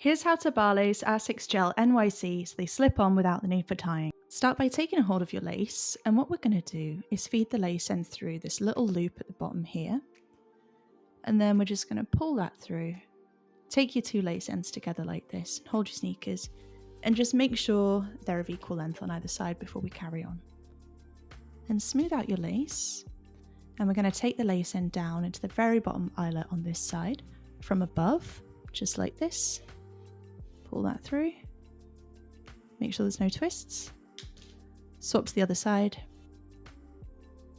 Here's how to bar lace ASICS GEL-NYC so they slip on without the need for tying. Start by taking a hold of your lace, and what we're going to do is feed the lace end through this little loop at the bottom here. And then we're just going to pull that through. Take your two lace ends together like this, and hold your sneakers, and just make sure they're of equal length on either side before we carry on. And smooth out your lace, and we're going to take the lace end down into the very bottom eyelet on this side from above, just like this. Pull that through. Make sure there's no twists. Swap to the other side.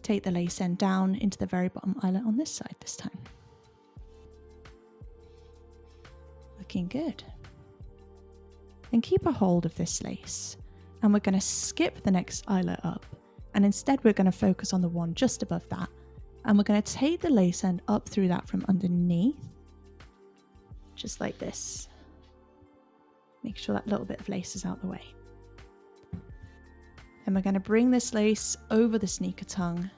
Take the lace end down into the very bottom eyelet on this side this time. Looking good. And keep a hold of this lace. And we're going to skip the next eyelet up. And instead we're going to focus on the one just above that. And we're going to take the lace end up through that from underneath. Just like this. Make sure that little bit of lace is out the way. And we're going to bring this lace over the sneaker tongue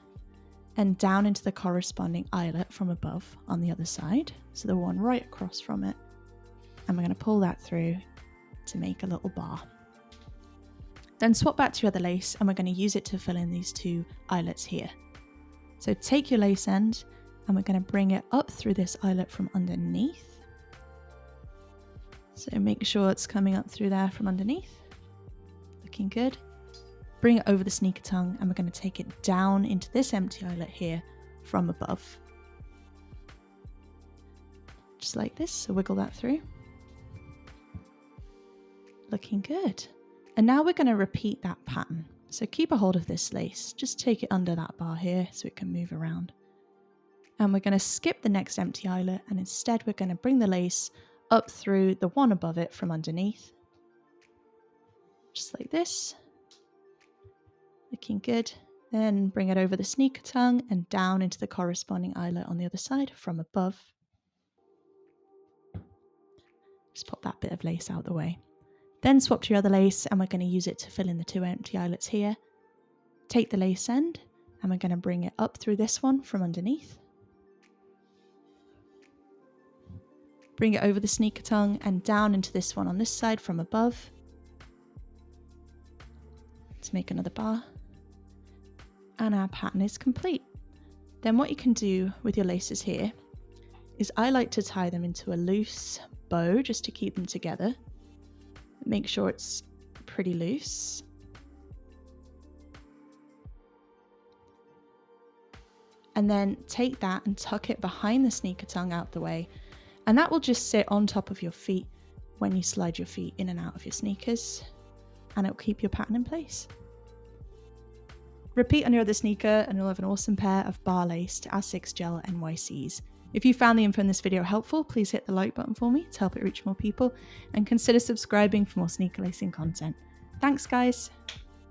and down into the corresponding eyelet from above on the other side. So the one right across from it. And we're going to pull that through to make a little bar. Then swap back to your other lace and we're going to use it to fill in these two eyelets here. So take your lace end and we're going to bring it up through this eyelet from underneath. So make sure it's coming up through there from underneath. Looking good. Bring it over the sneaker tongue and we're going to take it down into this empty eyelet here from above. Just like this, so wiggle that through. Looking good. And now we're going to repeat that pattern. So keep a hold of this lace. Just take it under that bar here so it can move around. And we're going to skip the next empty eyelet and instead we're going to bring the lace up through the one above it from underneath. Just like this. Looking good. Then bring it over the sneaker tongue and down into the corresponding eyelet on the other side from above. Just pop that bit of lace out the way. Then swap to your other lace and we're going to use it to fill in the two empty eyelets here. Take the lace end and we're going to bring it up through this one from underneath. Bring it over the sneaker tongue and down into this one on this side from above. To make another bar. And our pattern is complete. Then what you can do with your laces here is I like to tie them into a loose bow just to keep them together. Make sure it's pretty loose. And then take that and tuck it behind the sneaker tongue out the way. And that will just sit on top of your feet when you slide your feet in and out of your sneakers. And it will keep your pattern in place. Repeat on your other sneaker and you'll have an awesome pair of bar-laced ASICS GEL-NYCs. If you found the info in this video helpful, please hit the like button for me to help it reach more people and consider subscribing for more sneaker lacing content. Thanks guys!